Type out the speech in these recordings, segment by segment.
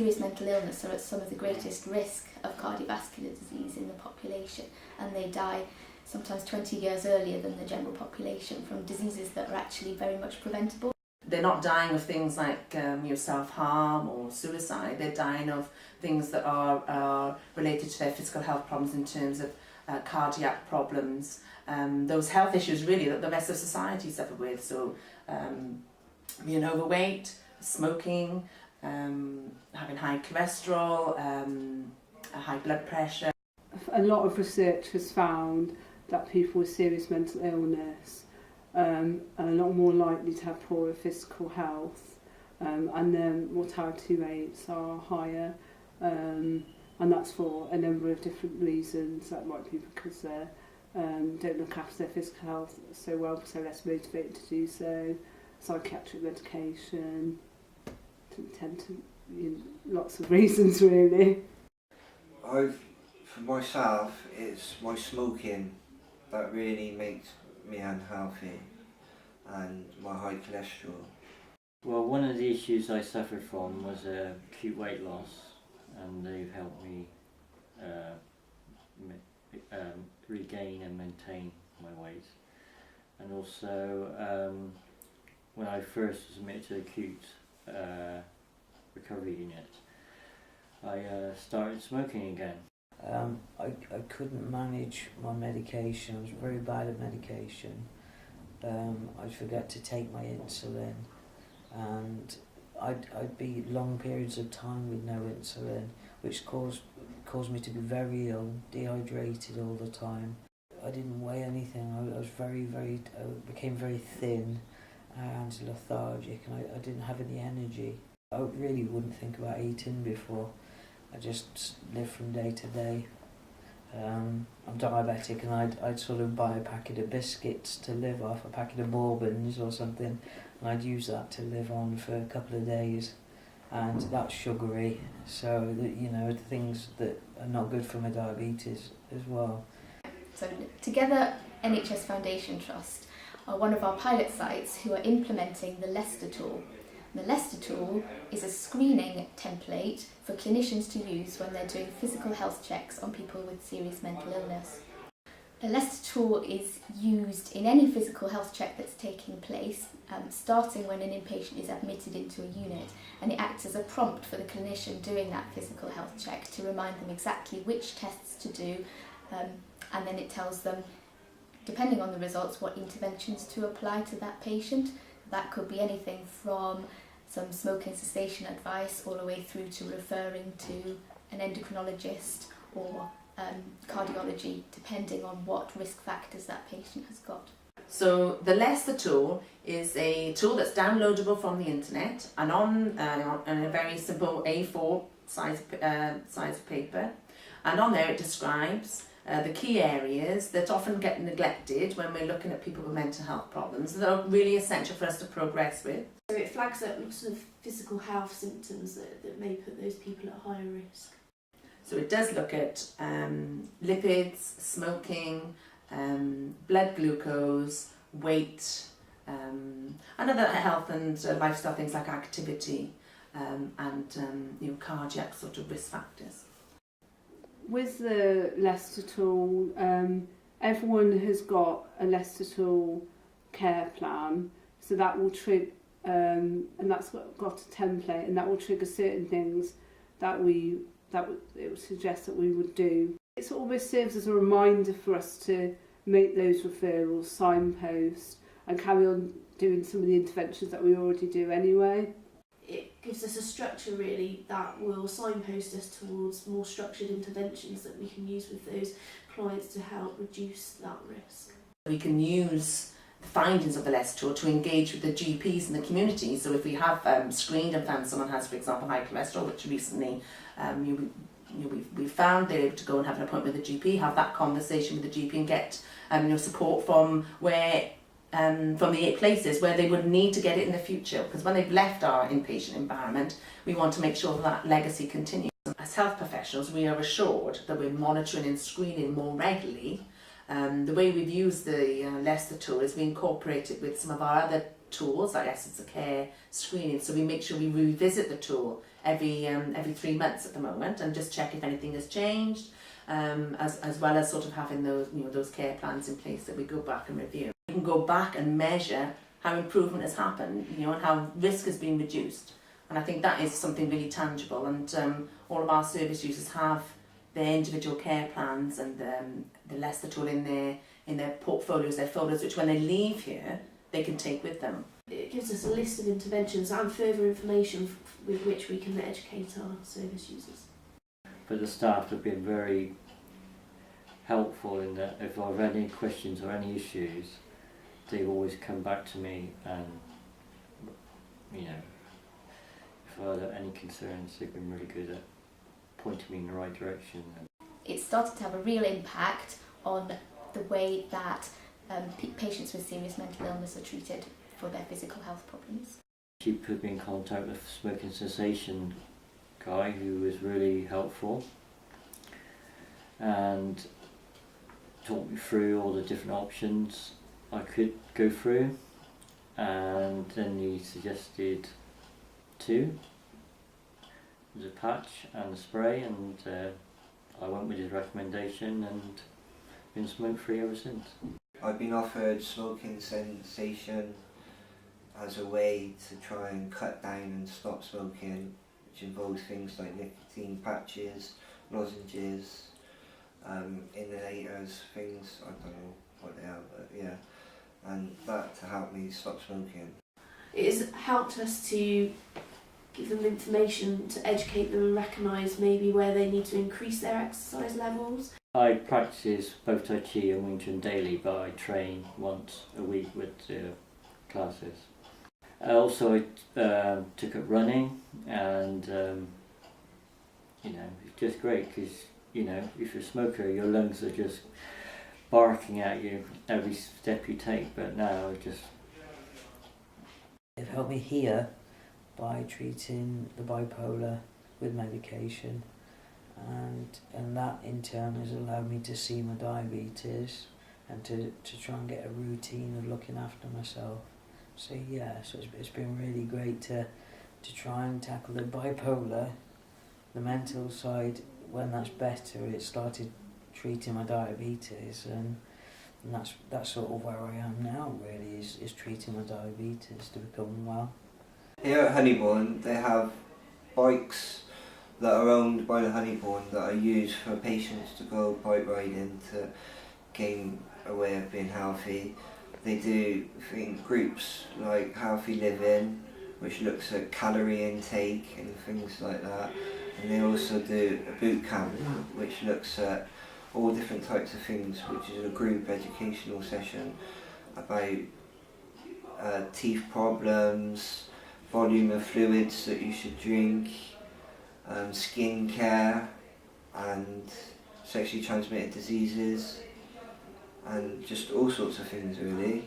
serious mental illness are at some of the greatest risk of cardiovascular disease in the population, and they die sometimes 20 years earlier than the general population from diseases that are actually very much preventable. They're not dying of things like self-harm or suicide. They're dying of things that are related to their physical health problems in terms of cardiac problems, those health issues really that the rest of society suffer with. So being overweight, smoking, having high cholesterol, high blood pressure. A lot of research has found that people with serious mental illness are a lot more likely to have poorer physical health, and their mortality rates are higher, and that's for a number of different reasons. That might be because they don't look after their physical health so well, because they're less motivated to do so, psychiatric medication, tend to, lots of reasons really. For myself, it's my smoking that really makes me unhealthy, and my high cholesterol. Well, one of the issues I suffered from was acute weight loss, and they've helped me regain and maintain my weight. And also, when I first was admitted to acute recovery unit, I started smoking again. I couldn't manage my medication. I was very bad at medication. I'd forget to take my insulin, and I'd be long periods of time with no insulin, which caused me to be very ill, dehydrated all the time. I didn't weigh anything. I was I became very thin and lethargic, and I didn't have any energy. I really wouldn't think about eating before. I just live from day to day. I'm diabetic, and I'd sort of buy a packet of biscuits to live off, a packet of bourbons or something, and I'd use that to live on for a couple of days. And that's sugary, so that, the things that are not good for my diabetes as well. So together, NHS Foundation Trust are one of our pilot sites who are implementing the Leicester tool. The Leicester tool is a screening template for clinicians to use when they're doing physical health checks on people with serious mental illness. The Leicester tool is used in any physical health check that's taking place, starting when an inpatient is admitted into a unit, and it acts as a prompt for the clinician doing that physical health check to remind them exactly which tests to do, and then it tells them, depending on the results, what interventions to apply to that patient. That could be anything from some smoking cessation advice all the way through to referring to an endocrinologist or cardiology, depending on what risk factors that patient has got. So the Leicester tool is a tool that's downloadable from the internet and on a very simple A4 size of paper, and on there it describes the key areas that often get neglected when we're looking at people with mental health problems that are really essential for us to progress with. So it flags up lots of physical health symptoms that may put those people at higher risk. So it does look at lipids, smoking, blood glucose, weight, and other health and lifestyle things like activity and cardiac sort of risk factors. With the Leicester tool, everyone has got a Leicester tool care plan, so that will trigger, and that's got a template, and that will trigger certain things that it would suggest that we would do. It almost serves as a reminder for us to make those referrals, signpost, and carry on doing some of the interventions that we already do anyway. It gives us a structure really that will signpost us towards more structured interventions that we can use with those clients to help reduce that risk. We can use the findings of the Leicester tool to engage with the GPs in the community. So if we have screened and found someone has, for example, high cholesterol, which recently we found, they're able to go and have an appointment with the GP, have that conversation with the GP and get support from from the 8 places where they would need to get it in the future, because when they've left our inpatient environment, we want to make sure that legacy continues. As health professionals, we are assured that we're monitoring and screening more regularly. The way we've used the Leicester tool is we incorporate it with some of our other tools like essence of care screening, so we make sure we revisit the tool every 3 months at the moment and just check if anything has changed, as well as sort of having those, you know, those care plans in place that we go back and review. We can go back and measure how improvement has happened, you know, and how risk has been reduced. And I think that is something really tangible, and all of our service users have their individual care plans and the Leicester tool in their portfolios, their folders, which when they leave here, they can take with them. It gives us a list of interventions and further information with which we can educate our service users. But the staff have been very helpful in that if I've had any questions or any issues, they've always come back to me, and you know, if I had any concerns, they've been really good at pointing me in the right direction. It started to have a real impact on the way that patients with serious mental illness are treated for their physical health problems. She put me in contact with a smoking cessation guy who was really helpful and talked me through all the different options I could go through, and then he suggested 2. There's a patch and a spray, and I went with his recommendation and been smoke free ever since. I've been offered smoking cessation as a way to try and cut down and stop smoking, which involves things like nicotine patches, lozenges, inhalators, things, I don't know what they are, but yeah, and that to help me stop smoking. It has helped us to give them information, to educate them and recognise maybe where they need to increase their exercise levels. I practice both Tai Chi and Wing Chun daily, but I train once a week with classes. Also, I took up running, and you know, it's just great because, you know, if you're a smoker, your lungs are just barking at you every step you take, but now it just... They've helped me here by treating the bipolar with medication, and that in turn has allowed me to see my diabetes and to try and get a routine of looking after myself. So yeah, so it's been really great to try and tackle the bipolar, the mental side. When that's better, it started treating my diabetes, and that's sort of where I am now, really, is treating my diabetes to become well. Here at Honeybourne, they have bikes that are owned by the Honeybourne that are used for patients to go bike riding to gain a way of being healthy. They do groups like Healthy Living, which looks at calorie intake and things like that. And they also do a boot camp, which looks at all different types of things, which is a group educational session about teeth problems, volume of fluids that you should drink, skin care and sexually transmitted diseases, and just all sorts of things really.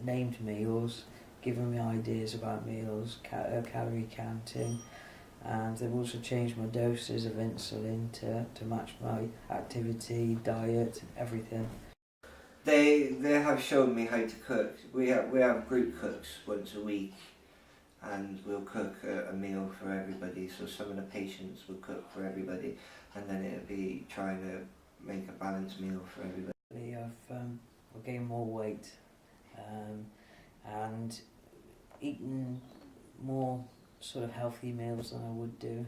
Named meals, given me ideas about meals, calorie counting, and they've also changed my doses of insulin to match my activity, diet, everything. They have shown me how to cook. We have group cooks once a week, and we'll cook a meal for everybody. So some of the patients will cook for everybody, and then it'll be trying to make a balanced meal for everybody. I've gained more weight, and eaten more sort of healthy meals than I would do.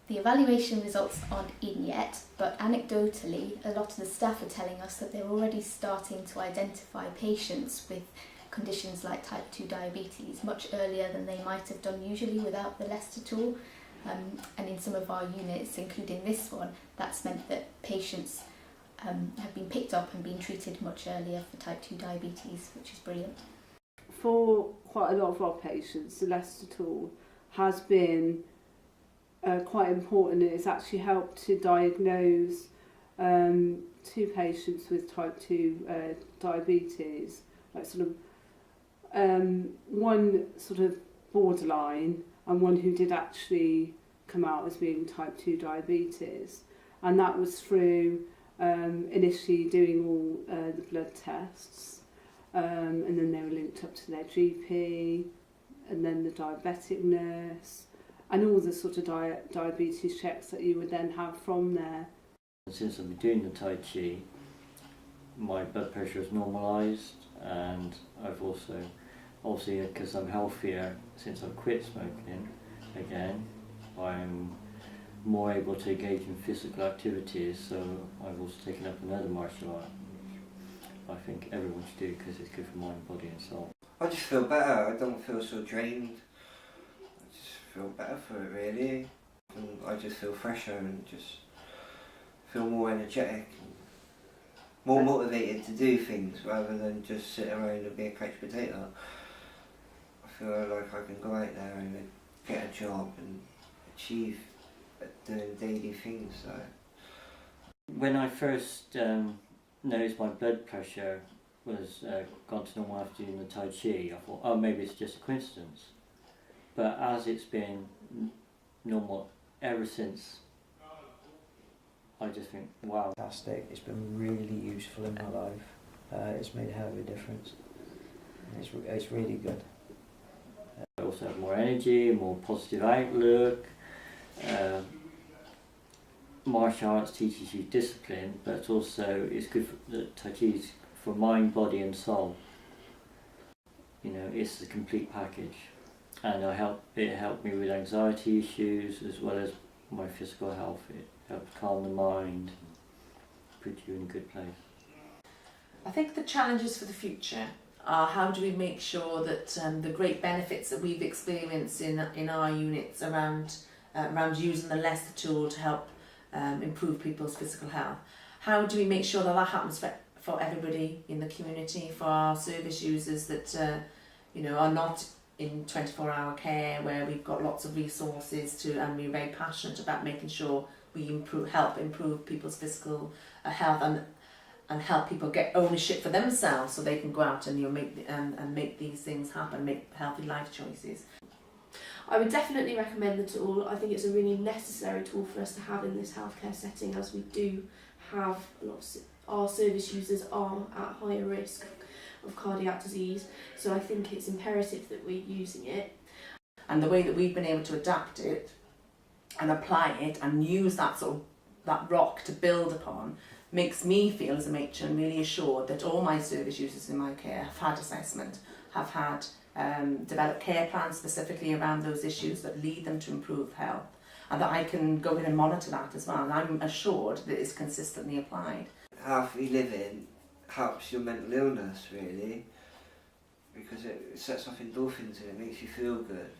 The evaluation results aren't in yet, but anecdotally, a lot of the staff are telling us that they're already starting to identify patients with conditions like type 2 diabetes much earlier than they might have done usually without the Leicester tool. And in some of our units, including this one, that's meant that patients have been picked up and been treated much earlier for type 2 diabetes, which is brilliant. For quite a lot of our patients, the Leicester tool has been quite important. It's actually helped to diagnose 2 patients with type 2 diabetes, like sort of one sort of borderline and one who did actually come out as being type 2 diabetes, and that was through initially doing all the blood tests, and then they were linked up to their GP, and then the diabetic nurse, and all the sort of diabetes checks that you would then have from there. Since I've been doing the Tai Chi, my blood pressure is normalised, and I've also, obviously because I'm healthier since I've quit smoking again, I'm more able to engage in physical activities, so I've also taken up another martial art, which I think everyone should do because it's good for mind, body and soul. I just feel better. I don't feel so drained. I just feel better for it, really. And I just feel fresher and just feel more energetic and more motivated to do things rather than just sit around and be a couch potato. I feel like I can go out there and get a job and achieve doing daily things. So. When I first noticed my blood pressure was gone to normal after doing the Tai Chi, I thought, oh, maybe it's just a coincidence. But as it's been normal ever since, I just think, wow. Fantastic. It's been really useful in my life. It's made a hell of a difference. It's really good. I also have more energy, more positive outlook. Martial arts teaches you discipline, but also it's good for the Tai Chi is for mind, body and soul. You know, it's the complete package, and it helped me with anxiety issues as well as my physical health. It helps calm the mind, put you in a good place. I think the challenges for the future are how do we make sure that the great benefits that we've experienced in our units around using the Leicester tool to help improve people's physical health. How do we make sure that that happens for everybody in the community, for our service users that are not in 24-hour care, where we've got lots of resources and we're very passionate about making sure we help improve people's physical health and help people get ownership for themselves so they can go out and make these things happen, make healthy life choices. I would definitely recommend the tool. I think it's a really necessary tool for us to have in this healthcare setting, as we do have a lot of our service users are at higher risk of cardiac disease. So I think it's imperative that we're using it. And the way that we've been able to adapt it and apply it and use that rock to build upon makes me feel as a matron really assured that all my service users in my care have had assessment, have had develop care plans specifically around those issues that lead them to improve health, and that I can go in and monitor that as well, and I'm assured that it's consistently applied. Healthy living helps your mental illness, really, because it sets off endorphins and it makes you feel good.